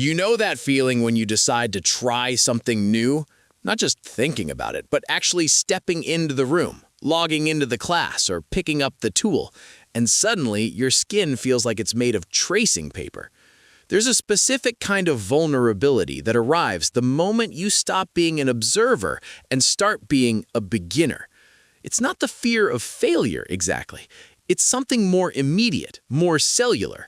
You know that feeling when you decide to try something new? Not just thinking about it, but actually stepping into the room, logging into the class, or picking up the tool, and suddenly your skin feels like it's made of tracing paper. There's a specific kind of vulnerability that arrives the moment you stop being an observer and start being a beginner. It's not the fear of failure exactly. It's something more immediate, more cellular.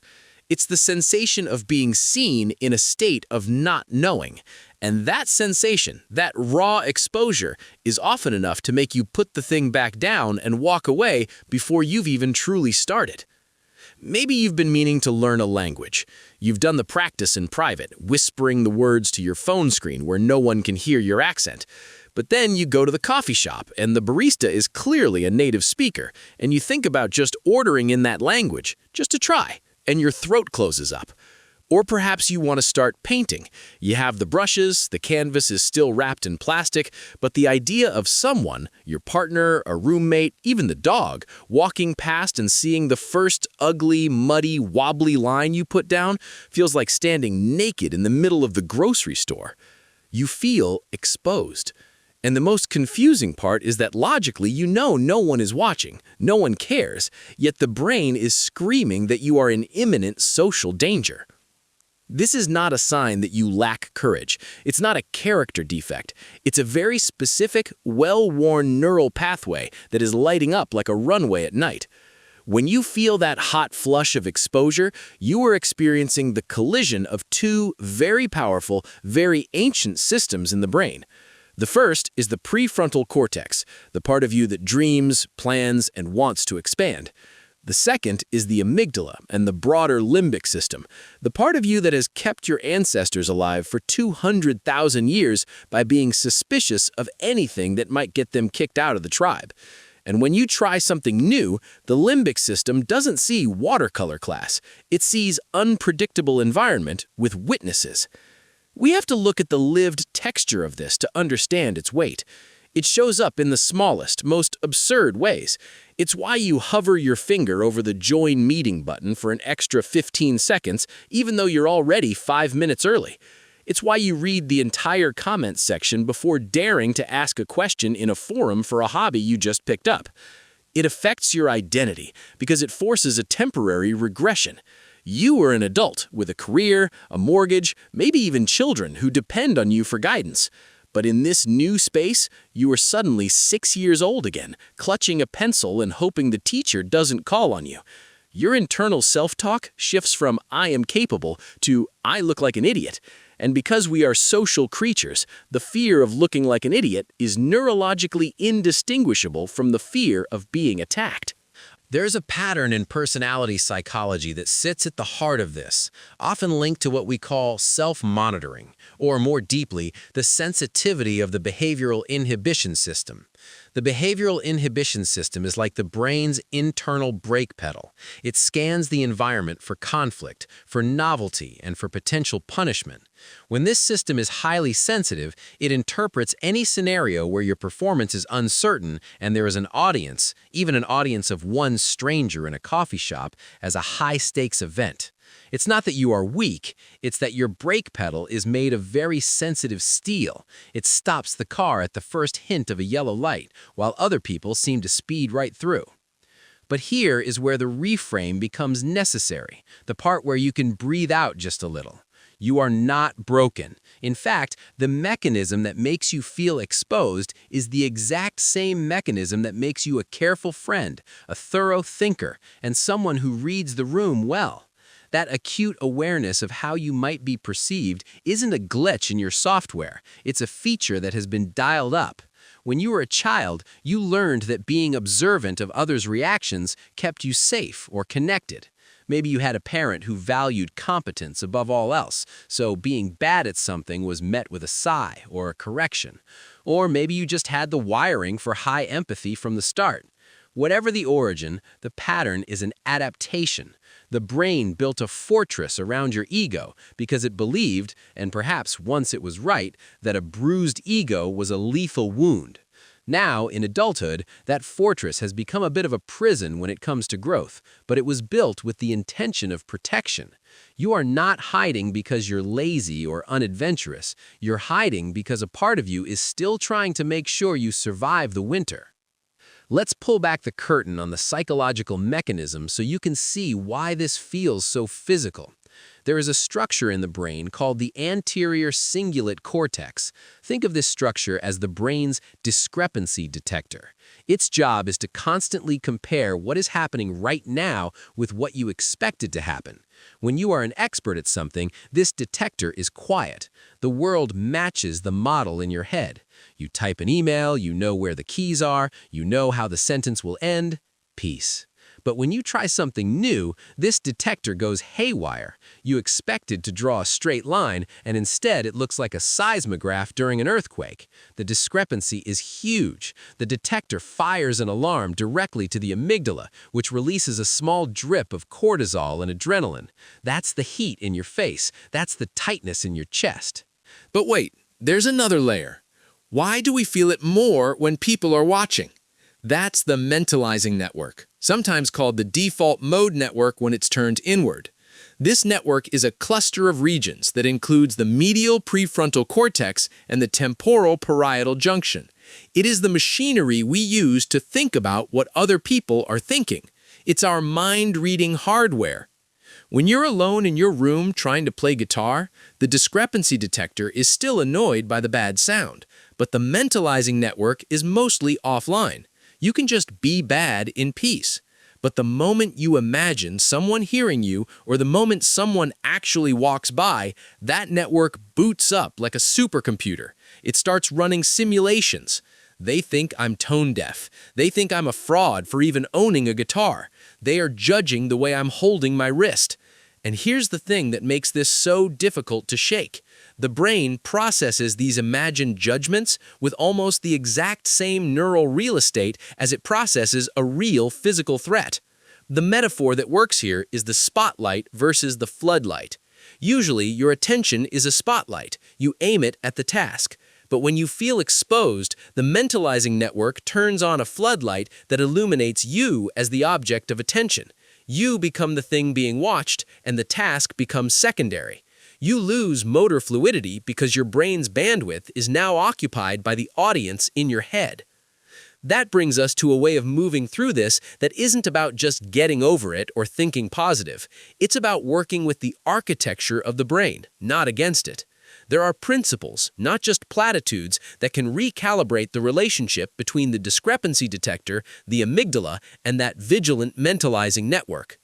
It's the sensation of being seen in a state of not knowing. And that sensation, that raw exposure, is often enough to make you put the thing back down and walk away before you've even truly started. Maybe you've been meaning to learn a language. You've done the practice in private, whispering the words to your phone screen where no one can hear your accent. But then you go to the coffee shop and the barista is clearly a native speaker, and you think about just ordering in that language, just to try, and your throat closes up. Or perhaps you want to start painting. You have the brushes, the canvas is still wrapped in plastic, but the idea of someone, your partner, a roommate, even the dog, walking past and seeing the first ugly, muddy, wobbly line you put down feels like standing naked in the middle of the grocery store. You feel exposed. And the most confusing part is that logically you know no one is watching, no one cares, yet the brain is screaming that you are in imminent social danger. This is not a sign that you lack courage. It's not a character defect. It's a very specific, well-worn neural pathway that is lighting up like a runway at night. When you feel that hot flush of exposure, you are experiencing the collision of two very powerful, very ancient systems in the brain. The first is the prefrontal cortex, the part of you that dreams, plans, and wants to expand. The second is the amygdala and the broader limbic system, the part of you that has kept your ancestors alive for 200,000 years by being suspicious of anything that might get them kicked out of the tribe. And when you try something new, the limbic system doesn't see watercolor class. It sees unpredictable environment with witnesses. We have to look at the lived texture of this to understand its weight. It shows up in the smallest, most absurd ways. It's why you hover your finger over the Join Meeting button for an extra 15 seconds, even though you're already 5 minutes early. It's why you read the entire comments section before daring to ask a question in a forum for a hobby you just picked up. It affects your identity because it forces a temporary regression. You are an adult with a career, a mortgage, maybe even children who depend on you for guidance. But in this new space, you are suddenly 6 years old again, clutching a pencil and hoping the teacher doesn't call on you. Your internal self-talk shifts from "I am capable" to "I look like an idiot." And because we are social creatures, the fear of looking like an idiot is neurologically indistinguishable from the fear of being attacked. There's a pattern in personality psychology that sits at the heart of this, often linked to what we call self-monitoring, or more deeply, the sensitivity of the behavioral inhibition system. The behavioral inhibition system is like the brain's internal brake pedal. It scans the environment for conflict, for novelty, and for potential punishment. When this system is highly sensitive, it interprets any scenario where your performance is uncertain and there is an audience, even an audience of one stranger in a coffee shop, as a high-stakes event. It's not that you are weak, it's that your brake pedal is made of very sensitive steel. It stops the car at the first hint of a yellow light, while other people seem to speed right through. But here is where the reframe becomes necessary, the part where you can breathe out just a little. You are not broken. In fact, the mechanism that makes you feel exposed is the exact same mechanism that makes you a careful friend, a thorough thinker, and someone who reads the room well. That acute awareness of how you might be perceived isn't a glitch in your software. It's a feature that has been dialed up. When you were a child, you learned that being observant of others' reactions kept you safe or connected. Maybe you had a parent who valued competence above all else, so being bad at something was met with a sigh or a correction. Or maybe you just had the wiring for high empathy from the start. Whatever the origin, the pattern is an adaptation. The brain built a fortress around your ego because it believed, and perhaps once it was right, that a bruised ego was a lethal wound. Now, in adulthood, that fortress has become a bit of a prison when it comes to growth, but it was built with the intention of protection. You are not hiding because you're lazy or unadventurous. You're hiding because a part of you is still trying to make sure you survive the winter. Let's pull back the curtain on the psychological mechanism so you can see why this feels so physical. There is a structure in the brain called the anterior cingulate cortex. Think of this structure as the brain's discrepancy detector. Its job is to constantly compare what is happening right now with what you expected to happen. When you are an expert at something, this detector is quiet. The world matches the model in your head. You type an email, you know where the keys are, you know how the sentence will end. Peace. But when you try something new, this detector goes haywire. You expected to draw a straight line, and instead it looks like a seismograph during an earthquake. The discrepancy is huge. The detector fires an alarm directly to the amygdala, which releases a small drip of cortisol and adrenaline. That's the heat in your face. That's the tightness in your chest. But wait, there's another layer. Why do we feel it more when people are watching? That's the mentalizing network, sometimes called the default mode network when it's turned inward. This network is a cluster of regions that includes the medial prefrontal cortex and the temporal parietal junction. It is the machinery we use to think about what other people are thinking. It's our mind-reading hardware. When you're alone in your room trying to play guitar, the discrepancy detector is still annoyed by the bad sound, but the mentalizing network is mostly offline. You can just be bad in peace. But the moment you imagine someone hearing you or the moment someone actually walks by, that network boots up like a supercomputer. It starts running simulations. They think I'm tone deaf. They think I'm a fraud for even owning a guitar. They are judging the way I'm holding my wrist. And here's the thing that makes this so difficult to shake. The brain processes these imagined judgments with almost the exact same neural real estate as it processes a real physical threat. The metaphor that works here is the spotlight versus the floodlight. Usually, your attention is a spotlight. You aim it at the task. But when you feel exposed, the mentalizing network turns on a floodlight that illuminates you as the object of attention. You become the thing being watched, and the task becomes secondary. You lose motor fluidity because your brain's bandwidth is now occupied by the audience in your head. That brings us to a way of moving through this that isn't about just getting over it or thinking positive. It's about working with the architecture of the brain, not against it. There are principles, not just platitudes, that can recalibrate the relationship between the discrepancy detector, the amygdala, and that vigilant mentalizing network.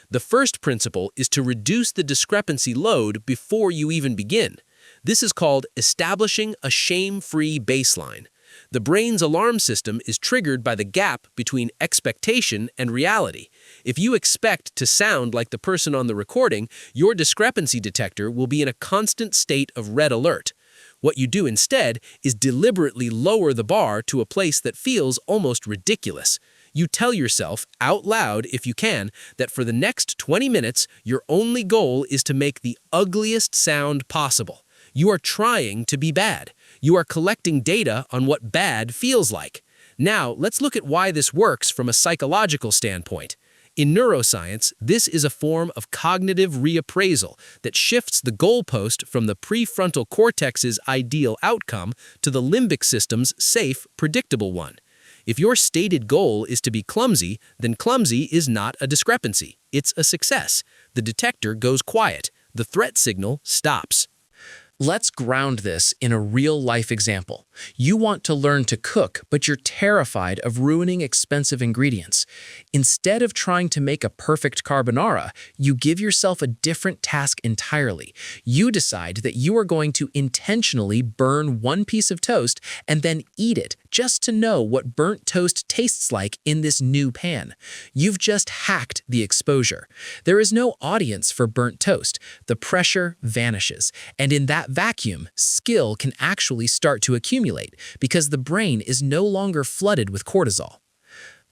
The first principle is to reduce the discrepancy load before you even begin. This is called establishing a shame-free baseline. The brain's alarm system is triggered by the gap between expectation and reality. If you expect to sound like the person on the recording, your discrepancy detector will be in a constant state of red alert. What you do instead is deliberately lower the bar to a place that feels almost ridiculous. You tell yourself, out loud if you can, that for the next 20 minutes, your only goal is to make the ugliest sound possible. You are trying to be bad. You are collecting data on what bad feels like. Now, let's look at why this works from a psychological standpoint. In neuroscience, this is a form of cognitive reappraisal that shifts the goalpost from the prefrontal cortex's ideal outcome to the limbic system's safe, predictable one. If your stated goal is to be clumsy, then clumsy is not a discrepancy. It's a success. The detector goes quiet. The threat signal stops. Let's ground this in a real-life example. You want to learn to cook, but you're terrified of ruining expensive ingredients. Instead of trying to make a perfect carbonara, you give yourself a different task entirely. You decide that you are going to intentionally burn one piece of toast and then eat it just to know what burnt toast tastes like in this new pan. You've just hacked the exposure. There is no audience for burnt toast. The pressure vanishes, and in that vacuum, skill can actually start to accumulate because the brain is no longer flooded with cortisol.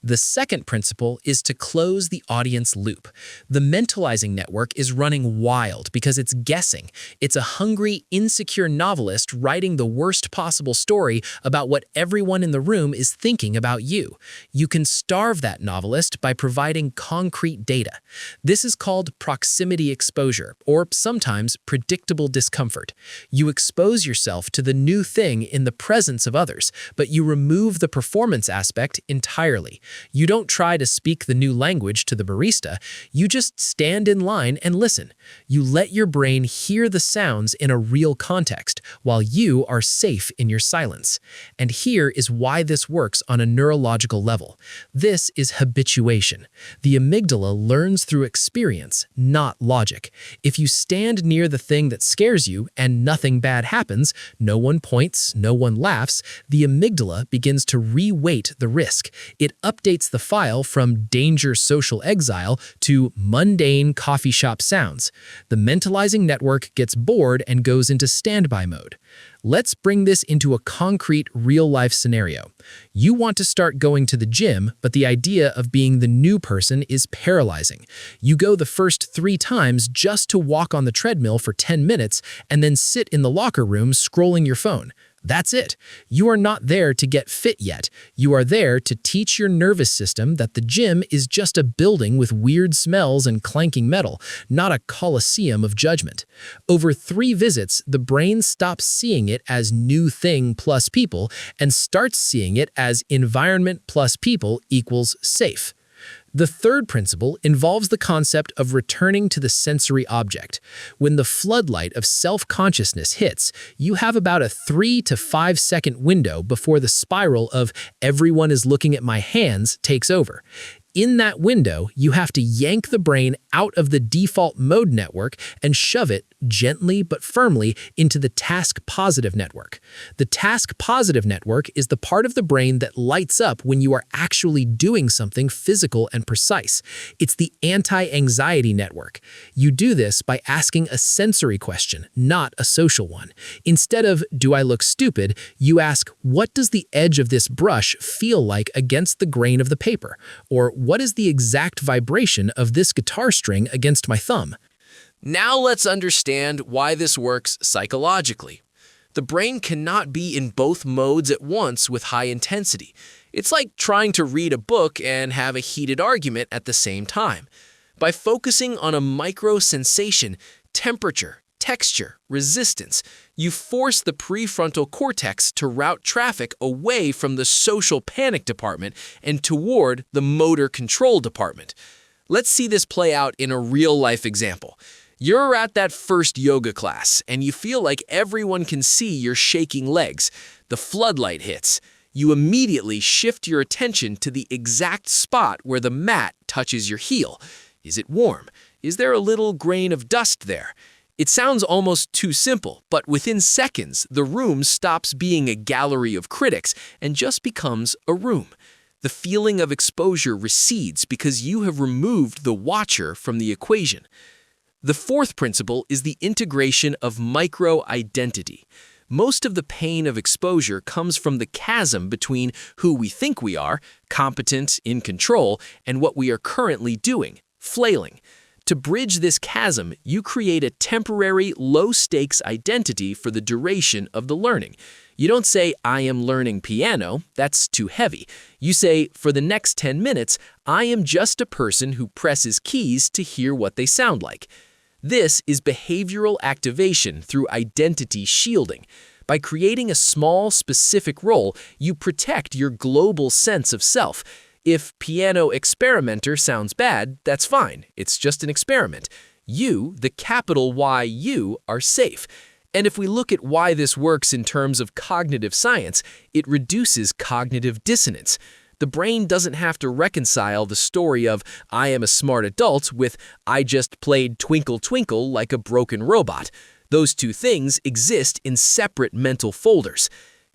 The second principle is to close the audience loop. The mentalizing network is running wild because it's guessing. It's a hungry, insecure novelist writing the worst possible story about what everyone in the room is thinking about you. You can starve that novelist by providing concrete data. This is called proximity exposure, or sometimes predictable discomfort. You expose yourself to the new thing in the presence of others, but you remove the performance aspect entirely. You don't try to speak the new language to the barista, you just stand in line and listen. You let your brain hear the sounds in a real context, while you are safe in your silence. And here is why this works on a neurological level. This is habituation. The amygdala learns through experience, not logic. If you stand near the thing that scares you and nothing bad happens, no one points, no one laughs, the amygdala begins to re-weight the risk. It updates the file from danger social exile to mundane coffee shop sounds. The mentalizing network gets bored and goes into standby mode. Let's bring this into a concrete, real-life scenario. You want to start going to the gym, but the idea of being the new person is paralyzing. You go the first 3 times just to walk on the treadmill for 10 minutes and then sit in the locker room scrolling your phone. That's it. You are not there to get fit yet. You are there to teach your nervous system that the gym is just a building with weird smells and clanking metal, not a coliseum of judgment. Over 3 visits, the brain stops seeing it as new thing plus people and starts seeing it as environment plus people equals safe. The third principle involves the concept of returning to the sensory object. When the floodlight of self-consciousness hits, you have about a 3 to 5 second window before the spiral of "everyone is looking at my hands" takes over. In that window, you have to yank the brain out of the default mode network and shove it, gently but firmly, into the task-positive network. The task-positive network is the part of the brain that lights up when you are actually doing something physical and precise. It's the anti-anxiety network. You do this by asking a sensory question, not a social one. Instead of, "Do I look stupid?" you ask, "What does the edge of this brush feel like against the grain of the paper?" Or, "What is the exact vibration of this guitar string against my thumb?" Now let's understand why this works psychologically. The brain cannot be in both modes at once with high intensity. It's like trying to read a book and have a heated argument at the same time. By focusing on a micro sensation, temperature, texture, resistance, you force the prefrontal cortex to route traffic away from the social panic department and toward the motor control department. Let's see this play out in a real-life example. You're at that first yoga class, and you feel like everyone can see your shaking legs. The floodlight hits. You immediately shift your attention to the exact spot where the mat touches your heel. Is it warm? Is there a little grain of dust there? It sounds almost too simple, but within seconds, the room stops being a gallery of critics and just becomes a room. The feeling of exposure recedes because you have removed the watcher from the equation. The fourth principle is the integration of micro-identity. Most of the pain of exposure comes from the chasm between who we think we are, competent, in control, and what we are currently doing, flailing. To bridge this chasm, you create a temporary, low-stakes identity for the duration of the learning. You don't say, "I am learning piano," that's too heavy. You say, "For the next 10 minutes, I am just a person who presses keys to hear what they sound like." This is behavioral activation through identity shielding. By creating a small, specific role, you protect your global sense of self. If piano experimenter sounds bad, that's fine. It's just an experiment. You, the capital Y you, are safe. And if we look at why this works in terms of cognitive science, it reduces cognitive dissonance. The brain doesn't have to reconcile the story of "I am a smart adult" with "I just played Twinkle Twinkle like a broken robot." Those two things exist in separate mental folders.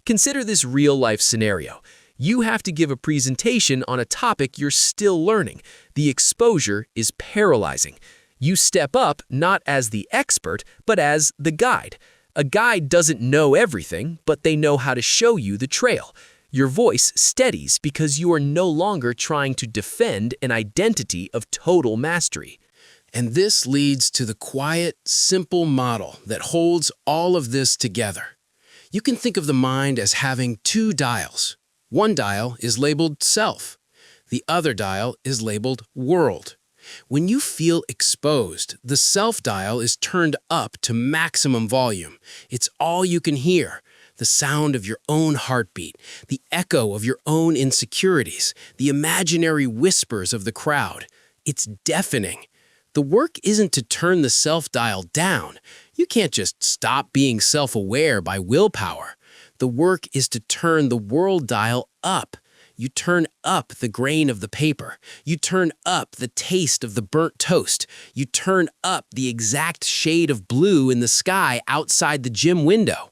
Consider this real-life scenario. You have to give a presentation on a topic you're still learning. The exposure is paralyzing. You step up not as the expert, but as the guide. A guide doesn't know everything, but they know how to show you the trail. Your voice steadies because you are no longer trying to defend an identity of total mastery. And this leads to the quiet, simple model that holds all of this together. You can think of the mind as having two dials. One dial is labeled self. The other dial is labeled world. When you feel exposed, the self dial is turned up to maximum volume. It's all you can hear. The sound of your own heartbeat, the echo of your own insecurities, the imaginary whispers of the crowd. It's deafening. The work isn't to turn the self-dial down. You can't just stop being self-aware by willpower. The work is to turn the world dial up. You turn up the grain of the paper. You turn up the taste of the burnt toast. You turn up the exact shade of blue in the sky outside the gym window.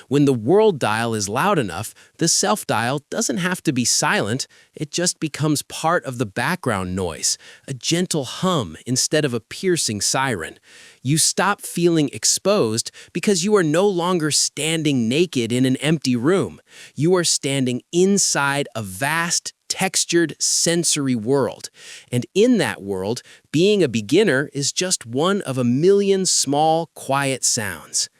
When the world dial is loud enough, the self-dial doesn't have to be silent. It just becomes part of the background noise, a gentle hum instead of a piercing siren. You stop feeling exposed because you are no longer standing naked in an empty room. You are standing inside a vast, textured, sensory world. And in that world, being a beginner is just one of a million small, quiet sounds.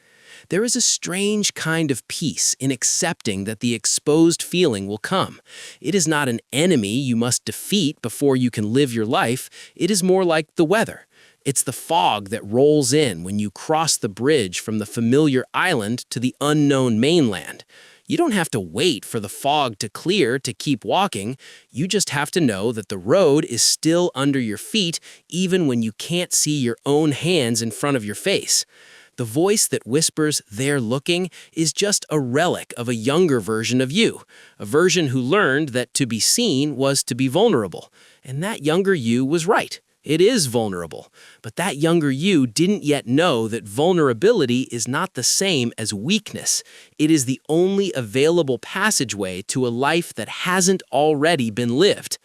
There is a strange kind of peace in accepting that the exposed feeling will come. It is not an enemy you must defeat before you can live your life. It is more like the weather. It's the fog that rolls in when you cross the bridge from the familiar island to the unknown mainland. You don't have to wait for the fog to clear to keep walking. You just have to know that the road is still under your feet even when you can't see your own hands in front of your face. The voice that whispers, "They're looking," is just a relic of a younger version of you, a version who learned that to be seen was to be vulnerable. And that younger you was right. It is vulnerable. But that younger you didn't yet know that vulnerability is not the same as weakness. It is the only available passageway to a life that hasn't already been lived.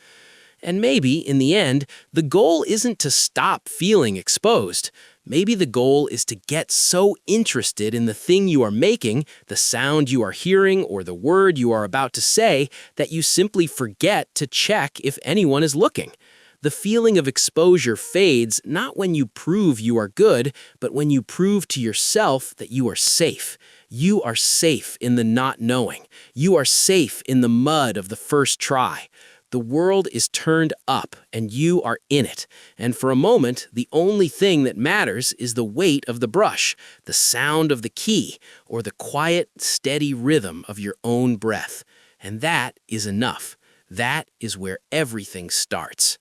And maybe, in the end, the goal isn't to stop feeling exposed. Maybe the goal is to get so interested in the thing you are making, the sound you are hearing, or the word you are about to say, that you simply forget to check if anyone is looking. The feeling of exposure fades not when you prove you are good, but when you prove to yourself that you are safe. You are safe in the not knowing. You are safe in the mud of the first try. The world is turned up, and you are in it. And for a moment, the only thing that matters is the weight of the brush, the sound of the key, or the quiet, steady rhythm of your own breath. And that is enough. That is where everything starts.